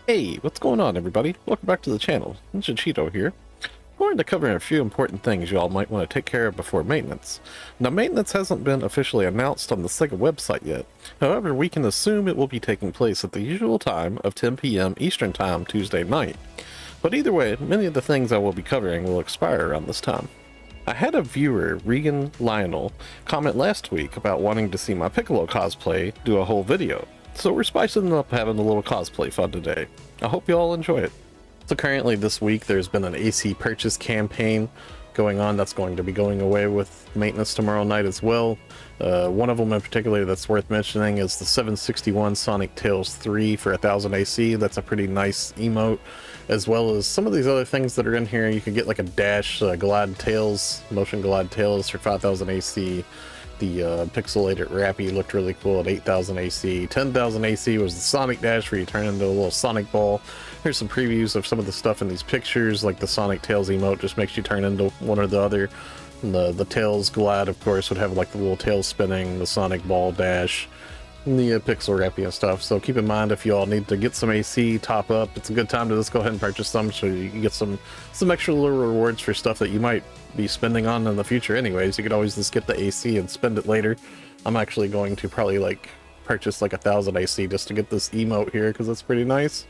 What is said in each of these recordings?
Hey, what's going on everybody? Welcome back to the channel. NiNjahCheeto here. I'm going to cover a few important things you all might want to take care of before maintenance. Now, maintenance hasn't been officially announced on the SEGA website yet. However, we can assume it will be taking place at the usual time of 10 p.m. Eastern Time Tuesday night. But either way, many of the things I will be covering will expire around this time. I had a viewer, Regan Lionel, comment last week about wanting to see my Piccolo cosplay do a whole video. So we're spicing up having a little cosplay fun today. I hope you all enjoy it. So currently this week there's been an AC purchase campaign going on that's going to be going away with maintenance tomorrow night as well. One of them in particular that's worth mentioning is the 761 Sonic Tails 3 for 1000 AC. That's a pretty nice emote, as well as some of these other things that are in here. You can get like a dash glide tails, motion glide tails for 5000 AC. The pixelated Rappy looked really cool at 8000 AC. 10,000 AC was the Sonic Dash where you turn into a little Sonic ball. Here's some previews of some of the stuff in these pictures, like the Sonic Tails emote just makes you turn into one or the other. And the Tails Glide, of course, would have like the little tail spinning, the Sonic Ball Dash, and the pixel Rappy and stuff. So keep in mind, if you all need to get some AC, top up, it's a good time to just go ahead and purchase some so you can get some extra little rewards for stuff that you might be spending on in the future anyways. You could always just get the AC and spend it later. I'm actually going to probably like purchase like 1000 AC just to get this emote here because it's pretty nice.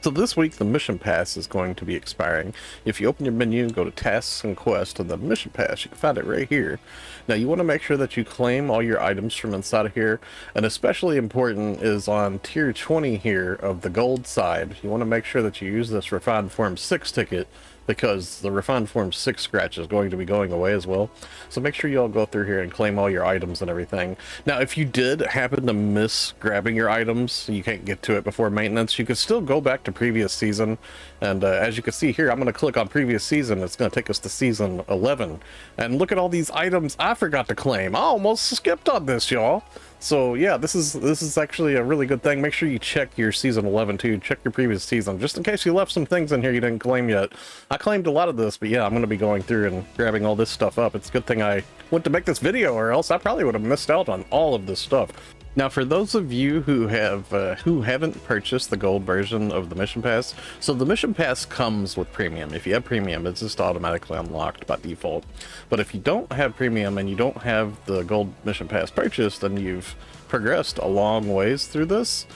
So this week the mission pass is going to be expiring. If you open your menu, go to tasks and quests, and the mission pass, you can find it right here. Now you want to make sure that you claim all your items from inside of here, and especially important is on tier 20 here of the gold side. You want to make sure that you use this refined form 6 ticket, because the refined form 6 scratch is going to be going away as well. So make sure you all go through here and claim all your items and everything. Now if you did happen to miss grabbing your items, you can't get to it before maintenance, you can still go back to previous season, and as you can see here, I'm going to click on previous season. It's going to take us to season 11, and look at all these items I forgot to claim. I almost skipped on this, y'all. So yeah, this is actually a really good thing. Make sure you check your season 11 too. Check your previous season, just in case you left some things in here you didn't claim yet. I claimed a lot of this, but yeah, I'm going to be going through and grabbing all this stuff up. It's a good thing I went to make this video, or else I probably would have missed out on all of this stuff. Now, for those of you who haven't purchased the gold version of the mission pass, so the mission pass comes with premium. If you have premium, it's just automatically unlocked by default. But if you don't have premium and you don't have the gold mission pass purchased, and you've progressed a long ways through this,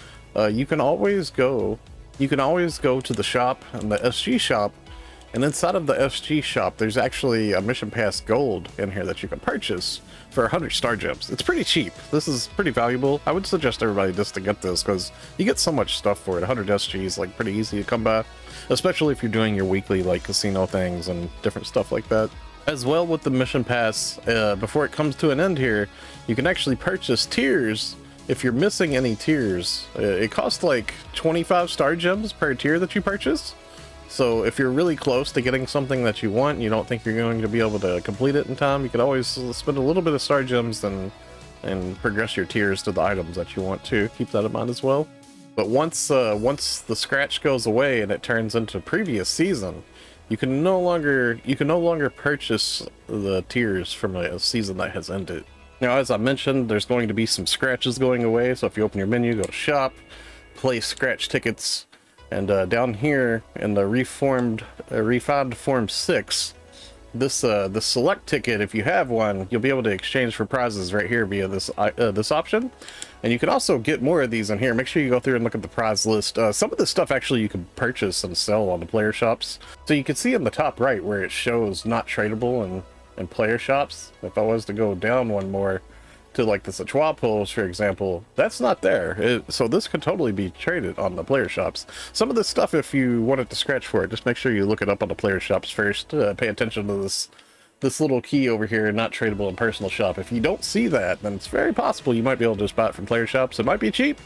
you can always go to the shop, and the SG shop. And inside of the SG shop, there's actually a mission pass gold in here that you can purchase for 100 star gems. It's pretty cheap. This is pretty valuable. I would suggest everybody just to get this because you get so much stuff for it. 100 SG is like pretty easy to come by, especially if you're doing your weekly like casino things and different stuff like that. As well, with the mission pass, before it comes to an end here, you can actually purchase tiers. If you're missing any tiers, it costs like 25 star gems per tier that you purchase. So if you're really close to getting something that you want, you don't think you're going to be able to complete it in time, you could always spend a little bit of star gems and progress your tiers to the items that you want to. Keep that in mind as well. But once the scratch goes away and it turns into previous season, you can no longer purchase the tiers from a season that has ended. Now, as I mentioned, there's going to be some scratches going away. So if you open your menu, go to shop, place scratch tickets. And down here in the refined form 6, this select ticket, if you have one, you'll be able to exchange for prizes right here via this option. And you can also get more of these in here. Make sure you go through and look at the prize list. Some of this stuff actually you can purchase and sell on the player shops. So you can see in the top right where it shows not tradable in player shops. If I was to go down one more to like the Sichuan poles, for example, that's not there. So this could totally be traded on the player shops. Some of this stuff, if you wanted to scratch for it, just make sure you look it up on the player shops first. Pay attention to this little key over here, not tradable in personal shop. If you don't see that, then it's very possible you might be able to just buy it from player shops. It might be cheap,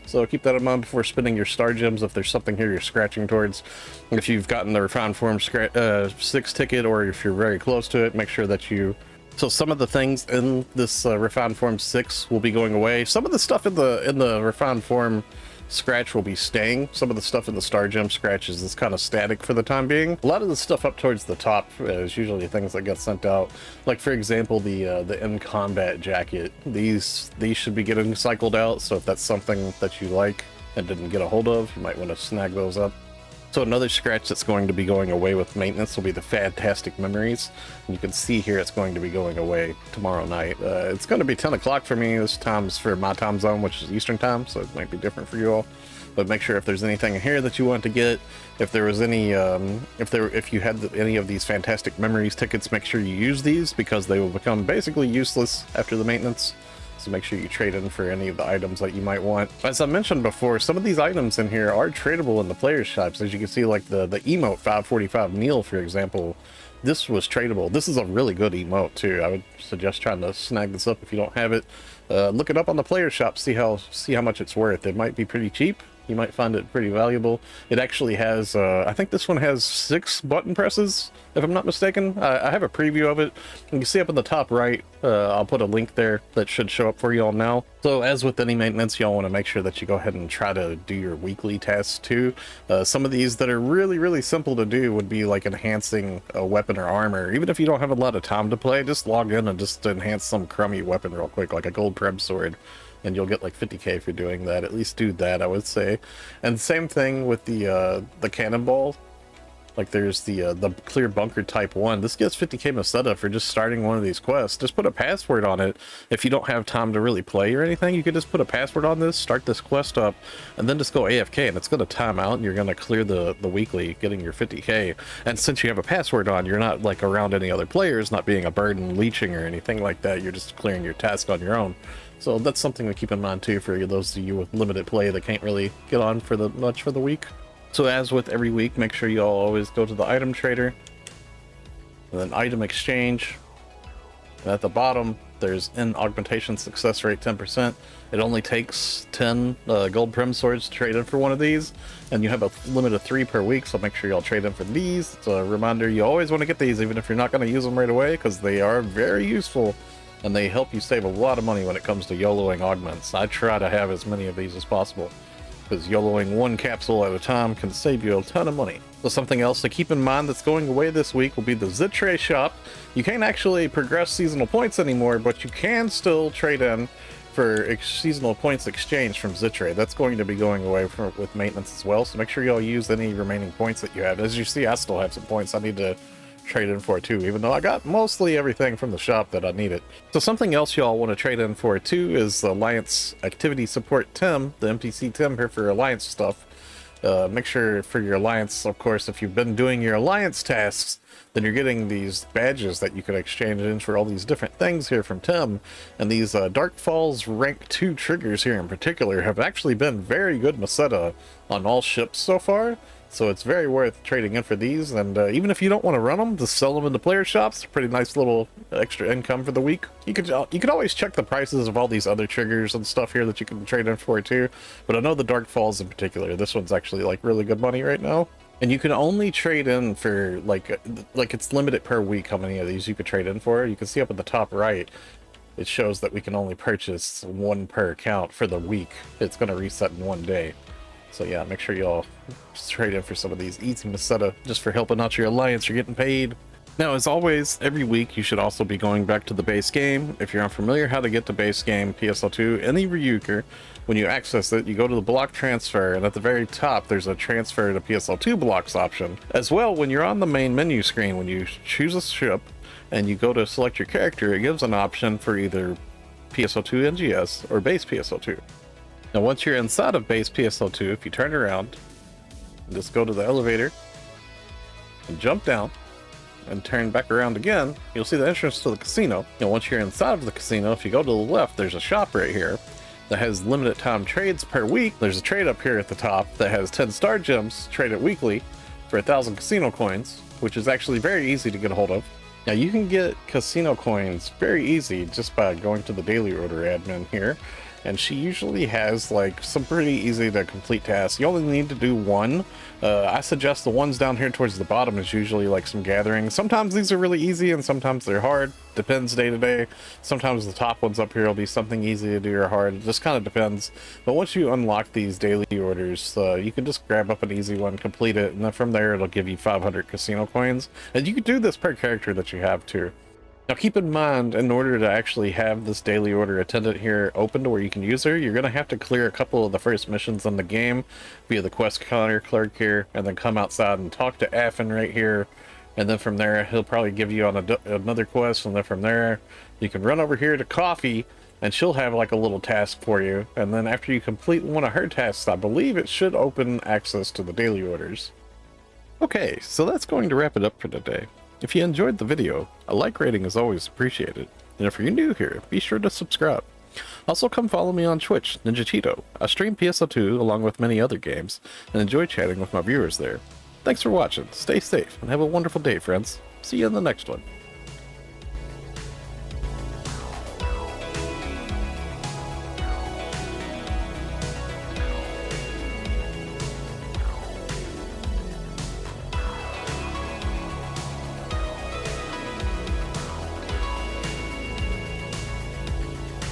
so keep that in mind before spending your star gems if there's something here you're scratching towards. If you've gotten the refined form 6 ticket, or if you're very close to it, make sure that you... So some of the things in this refined form 6 will be going away. Some of the stuff in the refined form scratch will be staying. Some of the stuff in the star gem scratches is kind of static for the time being. A lot of the stuff up towards the top is usually things that get sent out. Like for example, the in combat jacket. These should be getting cycled out. So if that's something that you like, and didn't get a hold of, you might want to snag those up. So another scratch that's going to be going away with maintenance will be the Fantastic Memories. And you can see here it's going to be going away tomorrow night. It's going to be 10 o'clock for me. This time's for my time zone, which is Eastern time, so it might be different for you all. But make sure if there's anything in here that you want to get, if there was any, if you had any of these Fantastic Memories tickets, make sure you use these because they will become basically useless after the maintenance. So make sure you trade in for any of the items that you might want. As I mentioned before, some of these items in here are tradable in the players shops. As you can see, like the emote 545 Neil, for example, this was tradable. This is a really good emote too. I would suggest trying to snag this up if you don't have it. Look it up on the players shop, see how much it's worth. It might be pretty cheap. You might find it pretty valuable. It actually has, I think this one has 6 button presses, if I'm not mistaken. I have a preview of it. You can see up in the top right, I'll put a link there that should show up for you all now. So as with any maintenance, y'all want to make sure that you go ahead and try to do your weekly tasks too. Some of these that are really simple to do would be like enhancing a weapon or armor. Even if you don't have a lot of time to play, just log in and just enhance some crummy weapon real quick, like a gold Preb sword. And you'll get like 50k if you're doing that. At least do that, I would say. And same thing with the cannonball. Like there's the clear bunker type 1. This gets 50k Misc for just starting one of these quests. Just put a password on it. If you don't have time to really play or anything, you could just put a password on this, start this quest up, and then just go AFK, and it's going to time out, and you're going to clear the weekly, getting your 50k. And since you have a password on, you're not like around any other players, not being a burden, leeching, or anything like that. You're just clearing your task on your own. So that's something to keep in mind too for those of you with limited play that can't really get on for much for the week. So as with every week, make sure you all always go to the item trader and then item exchange. And at the bottom, there's in augmentation success rate 10%. It only takes 10 gold Prim swords to trade in for one of these, and you have a limit of 3 per week, so make sure you all trade in for these. It's a reminder you always want to get these, even if you're not going to use them right away, because they are very useful. And they help you save a lot of money when it comes to YOLOing augments. I try to have as many of these as possible, because YOLOing one capsule at a time can save you a ton of money. So something else to keep in mind that's going away this week will be the Zitre shop. You can't actually progress seasonal points anymore, but you can still trade in for seasonal points exchange from Zitre. That's going to be going away with maintenance as well, so make sure you all use any remaining points that you have. As you see, I still have some points I need to trade in for too, even though I got mostly everything from the shop that I needed. So something else y'all want to trade in for too is the Alliance Activity Support Tim, the NPC Tim here for Alliance stuff. Make sure for your Alliance, of course, if you've been doing your Alliance tasks, then you're getting these badges that you can exchange in for all these different things here from Tim. And these Dark Falls rank 2 triggers here in particular have actually been very good Misc on all ships so far. So it's very worth trading in for these, and even if you don't want to run them, just sell them in the player shops. Pretty nice little extra income for the week. You could always check the prices of all these other triggers and stuff here that you can trade in for too. But I know the Dark Falls in particular, this one's actually like really good money right now. And you can only trade in for like it's limited per week how many of these you could trade in for. You can see up at the top right, it shows that we can only purchase 1 per account for the week. It's going to reset in 1 day. So yeah, make sure you all trade in for some of these easy Misc just for helping out your Alliance. You're getting paid. Now, as always, every week you should also be going back to the base game. If you're unfamiliar how to get to base game PSO2, any Ryuker, when you access it, you go to the block transfer, and at the very top there's a transfer to PSO2 blocks option. As well, when you're on the main menu screen, when you choose a ship and you go to select your character, it gives an option for either PSO2 NGS or base PSO2. Now, once you're inside of base PSO2, if you turn around, just go to the elevator and jump down and turn back around again, you'll see the entrance to the casino. Now, once you're inside of the casino, if you go to the left, there's a shop right here that has limited time trades per week. There's a trade up here at the top that has 10 star gems traded weekly for 1,000 casino coins, which is actually very easy to get a hold of. Now, you can get casino coins very easy just by going to the daily order admin here. And she usually has like some pretty easy to complete tasks. You only need to do 1. I suggest the ones down here towards the bottom is usually like some gathering. Sometimes these are really easy and sometimes they're hard. Depends day to day. Sometimes the top ones up here will be something easy to do or hard. It just kind of depends. But once you unlock these daily orders, you can just grab up an easy one, complete it, and then from there it'll give you 500 casino coins. And you can do this per character that you have too. Now keep in mind, in order to actually have this daily order attendant here open to where you can use her, you're going to have to clear a couple of the first missions in the game via the quest counter clerk here, and then come outside and talk to Affin right here, and then from there he'll probably give you on another quest, and then from there you can run over here to Coffee, and she'll have like a little task for you, and then after you complete one of her tasks, I believe it should open access to the daily orders. Okay, so that's going to wrap it up for today. If you enjoyed the video, a like rating is always appreciated, and if you're new here, be sure to subscribe. Also come follow me on Twitch, NiNjahCheeto. I stream PSO2 along with many other games, and enjoy chatting with my viewers there. Thanks for watching, stay safe, and have a wonderful day, friends. See you in the next one.